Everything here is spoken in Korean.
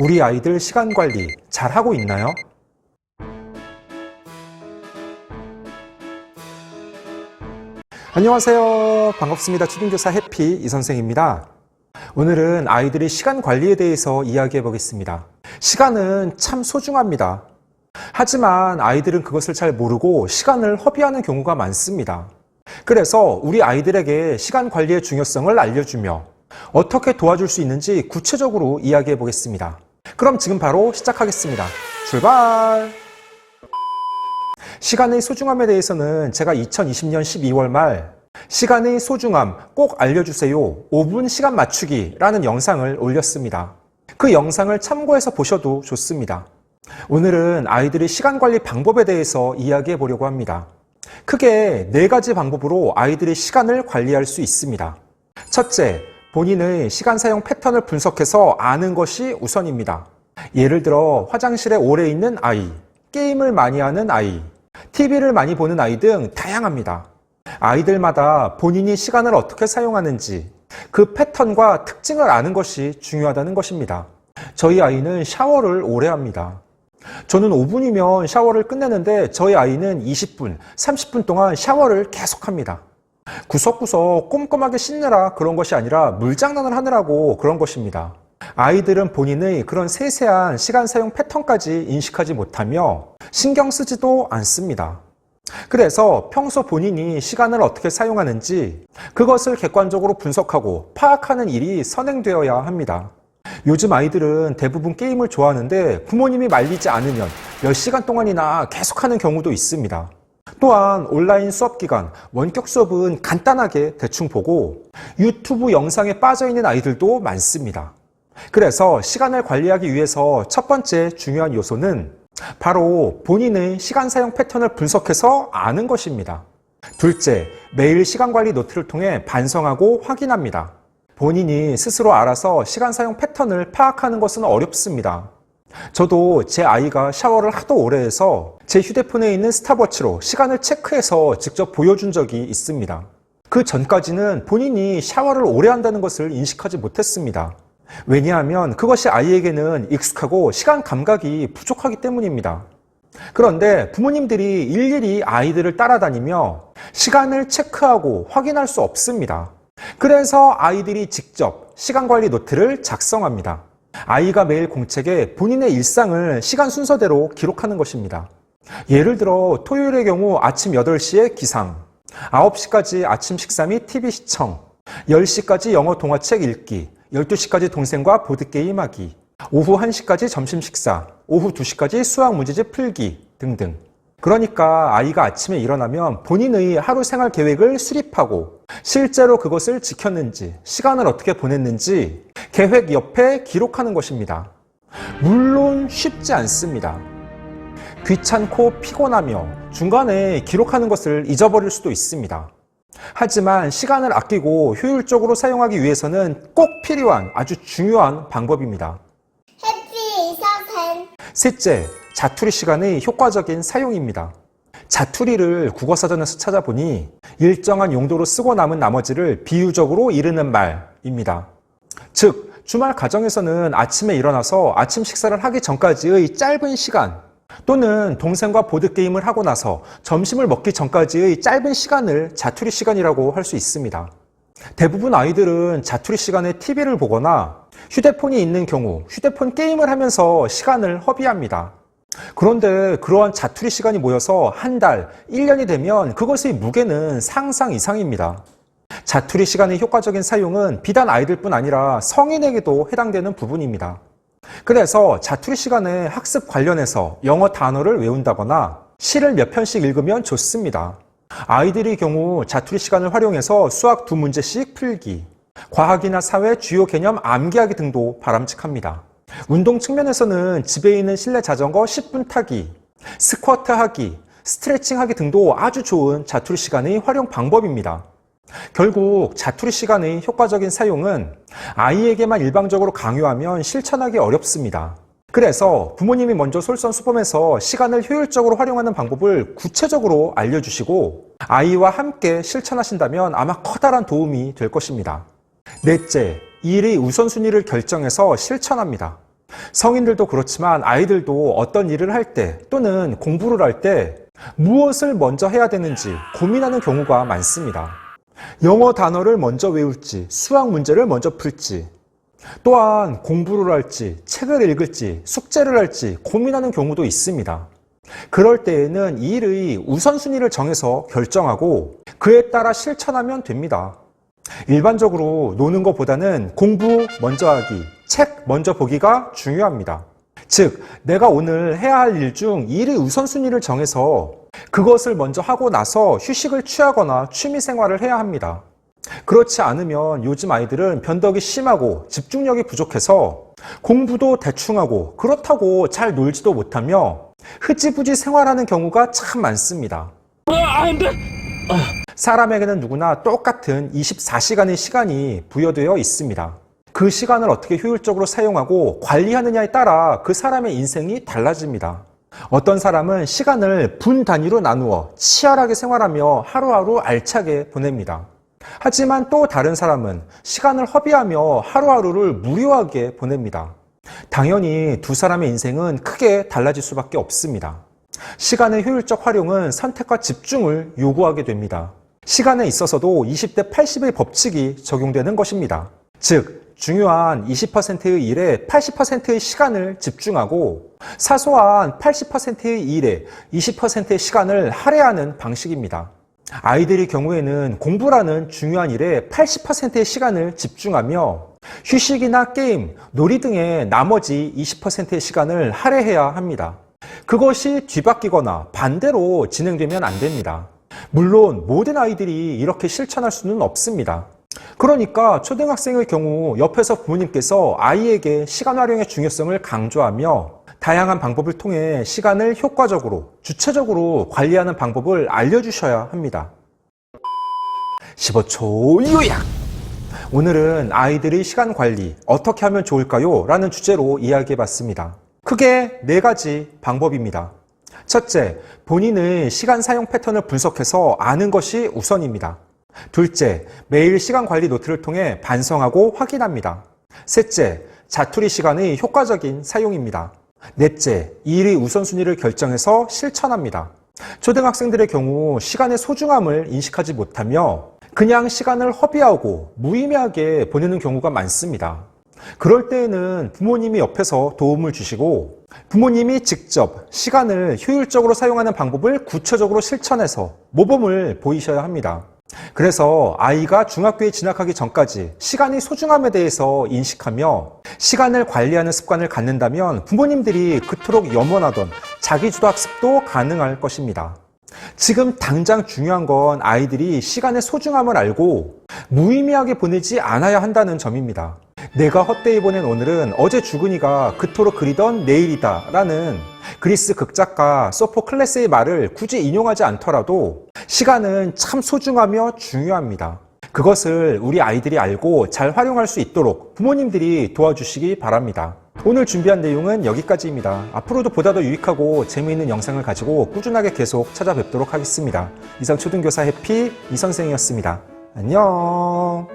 우리 아이들 시간 관리 잘하고 있나요? 안녕하세요. 반갑습니다. 초등교사 해피 이선생입니다. 오늘은 아이들의 시간 관리에 대해서 이야기해 보겠습니다. 시간은 참 소중합니다. 하지만 아이들은 그것을 잘 모르고 시간을 허비하는 경우가 많습니다. 그래서 우리 아이들에게 시간 관리의 중요성을 알려주며 어떻게 도와줄 수 있는지 구체적으로 이야기해 보겠습니다. 그럼 지금 바로 시작하겠습니다. 출발! 시간의 소중함에 대해서는 제가 2020년 12월 말 시간의 소중함 꼭 알려주세요 5분 시간 맞추기 라는 영상을 올렸습니다. 그 영상을 참고해서 보셔도 좋습니다. 오늘은 아이들의 시간 관리 방법에 대해서 이야기해 보려고 합니다. 크게 4가지 방법으로 아이들의 시간을 관리할 수 있습니다. 첫째, 본인의 시간 사용 패턴을 분석해서 아는 것이 우선입니다. 예를 들어 화장실에 오래 있는 아이, 게임을 많이 하는 아이, TV를 많이 보는 아이 등 다양합니다. 아이들마다 본인이 시간을 어떻게 사용하는지 그 패턴과 특징을 아는 것이 중요하다는 것입니다. 저희 아이는 샤워를 오래 합니다. 저는 5분이면 샤워를 끝내는데 저희 아이는 20분, 30분 동안 샤워를 계속합니다. 구석구석 꼼꼼하게 씻느라 그런 것이 아니라 물장난을 하느라고 그런 것입니다. 아이들은 본인의 그런 세세한 시간 사용 패턴까지 인식하지 못하며 신경 쓰지도 않습니다. 그래서 평소 본인이 시간을 어떻게 사용하는지 그것을 객관적으로 분석하고 파악하는 일이 선행되어야 합니다. 요즘 아이들은 대부분 게임을 좋아하는데 부모님이 말리지 않으면 몇 시간 동안이나 계속하는 경우도 있습니다. 또한 온라인 수업 기간, 원격 수업은 간단하게 대충 보고 유튜브 영상에 빠져있는 아이들도 많습니다. 그래서 시간을 관리하기 위해서 첫 번째 중요한 요소는 바로 본인의 시간 사용 패턴을 분석해서 아는 것입니다. 둘째, 매일 시간 관리 노트를 통해 반성하고 확인합니다. 본인이 스스로 알아서 시간 사용 패턴을 파악하는 것은 어렵습니다. 저도 제 아이가 샤워를 하도 오래 해서 제 휴대폰에 있는 스탑워치로 시간을 체크해서 직접 보여준 적이 있습니다. 그 전까지는 본인이 샤워를 오래 한다는 것을 인식하지 못했습니다. 왜냐하면 그것이 아이에게는 익숙하고 시간 감각이 부족하기 때문입니다. 그런데 부모님들이 일일이 아이들을 따라다니며 시간을 체크하고 확인할 수 없습니다. 그래서 아이들이 직접 시간 관리 노트를 작성합니다. 아이가 매일 공책에 본인의 일상을 시간 순서대로 기록하는 것입니다. 예를 들어 토요일의 경우 아침 8시에 기상, 9시까지 아침 식사 및 TV 시청, 10시까지 영어 동화책 읽기, 12시까지 동생과 보드게임하기, 오후 1시까지 점심 식사, 오후 2시까지 수학 문제집 풀기 등등. 그러니까 아이가 아침에 일어나면 본인의 하루 생활 계획을 수립하고 실제로 그것을 지켰는지, 시간을 어떻게 보냈는지 계획 옆에 기록하는 것입니다. 물론 쉽지 않습니다. 귀찮고 피곤하며 중간에 기록하는 것을 잊어버릴 수도 있습니다. 하지만 시간을 아끼고 효율적으로 사용하기 위해서는 꼭 필요한 아주 중요한 방법입니다. 해피 이사생. 셋째, 자투리 시간의 효과적인 사용입니다. 자투리를 국어사전에서 찾아보니 일정한 용도로 쓰고 남은 나머지를 비유적으로 이르는 말입니다. 즉, 주말 가정에서는 아침에 일어나서 아침 식사를 하기 전까지의 짧은 시간 또는 동생과 보드게임을 하고 나서 점심을 먹기 전까지의 짧은 시간을 자투리 시간이라고 할 수 있습니다. 대부분 아이들은 자투리 시간에 TV를 보거나 휴대폰이 있는 경우 휴대폰 게임을 하면서 시간을 허비합니다. 그런데 그러한 자투리 시간이 모여서 한 달, 1년이 되면 그것의 무게는 상상 이상입니다. 자투리 시간의 효과적인 사용은 비단 아이들뿐 아니라 성인에게도 해당되는 부분입니다. 그래서 자투리 시간에 학습 관련해서 영어 단어를 외운다거나 시를 몇 편씩 읽으면 좋습니다. 아이들의 경우 자투리 시간을 활용해서 수학 2문제씩 풀기, 과학이나 사회 주요 개념 암기하기 등도 바람직합니다. 운동 측면에서는 집에 있는 실내 자전거 10분 타기, 스쿼트 하기, 스트레칭 하기 등도 아주 좋은 자투리 시간의 활용 방법입니다. 결국 자투리 시간의 효과적인 사용은 아이에게만 일방적으로 강요하면 실천하기 어렵습니다. 그래서 부모님이 먼저 솔선수범해서 시간을 효율적으로 활용하는 방법을 구체적으로 알려주시고 아이와 함께 실천하신다면 아마 커다란 도움이 될 것입니다. 넷째, 이 일의 우선순위를 결정해서 실천합니다. 성인들도 그렇지만 아이들도 어떤 일을 할 때 또는 공부를 할 때 무엇을 먼저 해야 되는지 고민하는 경우가 많습니다. 영어 단어를 먼저 외울지, 수학 문제를 먼저 풀지, 또한 공부를 할지, 책을 읽을지, 숙제를 할지 고민하는 경우도 있습니다. 그럴 때에는 이 일의 우선순위를 정해서 결정하고 그에 따라 실천하면 됩니다. 일반적으로 노는 것보다는 공부 먼저 하기, 책 먼저 보기가 중요합니다. 즉, 내가 오늘 해야 할 일 중 일의 우선순위를 정해서 그것을 먼저 하고 나서 휴식을 취하거나 취미 생활을 해야 합니다. 그렇지 않으면 요즘 아이들은 변덕이 심하고 집중력이 부족해서 공부도 대충 하고 그렇다고 잘 놀지도 못하며 흐지부지 생활하는 경우가 참 많습니다. 사람에게는 누구나 똑같은 24시간의 시간이 부여되어 있습니다. 그 시간을 어떻게 효율적으로 사용하고 관리하느냐에 따라 그 사람의 인생이 달라집니다. 어떤 사람은 시간을 분 단위로 나누어 치열하게 생활하며 하루하루 알차게 보냅니다. 하지만 또 다른 사람은 시간을 허비하며 하루하루를 무료하게 보냅니다. 당연히 두 사람의 인생은 크게 달라질 수밖에 없습니다. 시간의 효율적 활용은 선택과 집중을 요구하게 됩니다. 시간에 있어서도 20대 80의 법칙이 적용되는 것입니다. 즉, 중요한 20%의 일에 80%의 시간을 집중하고 사소한 80%의 일에 20%의 시간을 할애하는 방식입니다. 아이들의 경우에는 공부라는 중요한 일에 80%의 시간을 집중하며 휴식이나 게임, 놀이 등의 나머지 20%의 시간을 할애해야 합니다. 그것이 뒤바뀌거나 반대로 진행되면 안 됩니다. 물론 모든 아이들이 이렇게 실천할 수는 없습니다. 그러니까 초등학생의 경우 옆에서 부모님께서 아이에게 시간 활용의 중요성을 강조하며 다양한 방법을 통해 시간을 효과적으로, 주체적으로 관리하는 방법을 알려주셔야 합니다. 15초 요약! 오늘은 아이들의 시간 관리 어떻게 하면 좋을까요? 라는 주제로 이야기해봤습니다. 크게 4가지 방법입니다. 첫째, 본인의 시간 사용 패턴을 분석해서 아는 것이 우선입니다. 둘째, 매일 시간 관리 노트를 통해 반성하고 확인합니다. 셋째, 자투리 시간의 효과적인 사용입니다. 넷째, 이 일의 우선순위를 결정해서 실천합니다. 초등학생들의 경우 시간의 소중함을 인식하지 못하며 그냥 시간을 허비하고 무의미하게 보내는 경우가 많습니다. 그럴 때에는 부모님이 옆에서 도움을 주시고 부모님이 직접 시간을 효율적으로 사용하는 방법을 구체적으로 실천해서 모범을 보이셔야 합니다. 그래서 아이가 중학교에 진학하기 전까지 시간의 소중함에 대해서 인식하며 시간을 관리하는 습관을 갖는다면 부모님들이 그토록 염원하던 자기주도 학습도 가능할 것입니다. 지금 당장 중요한 건 아이들이 시간의 소중함을 알고 무의미하게 보내지 않아야 한다는 점입니다. 내가 헛되이 보낸 오늘은 어제 죽은이가 그토록 그리던 내일이다 라는 그리스 극작가 소포클레스의 말을 굳이 인용하지 않더라도 시간은 참 소중하며 중요합니다. 그것을 우리 아이들이 알고 잘 활용할 수 있도록 부모님들이 도와주시기 바랍니다. 오늘 준비한 내용은 여기까지입니다. 앞으로도 보다 더 유익하고 재미있는 영상을 가지고 꾸준하게 계속 찾아뵙도록 하겠습니다. 이상 초등교사 해피 이선생이었습니다. 안녕.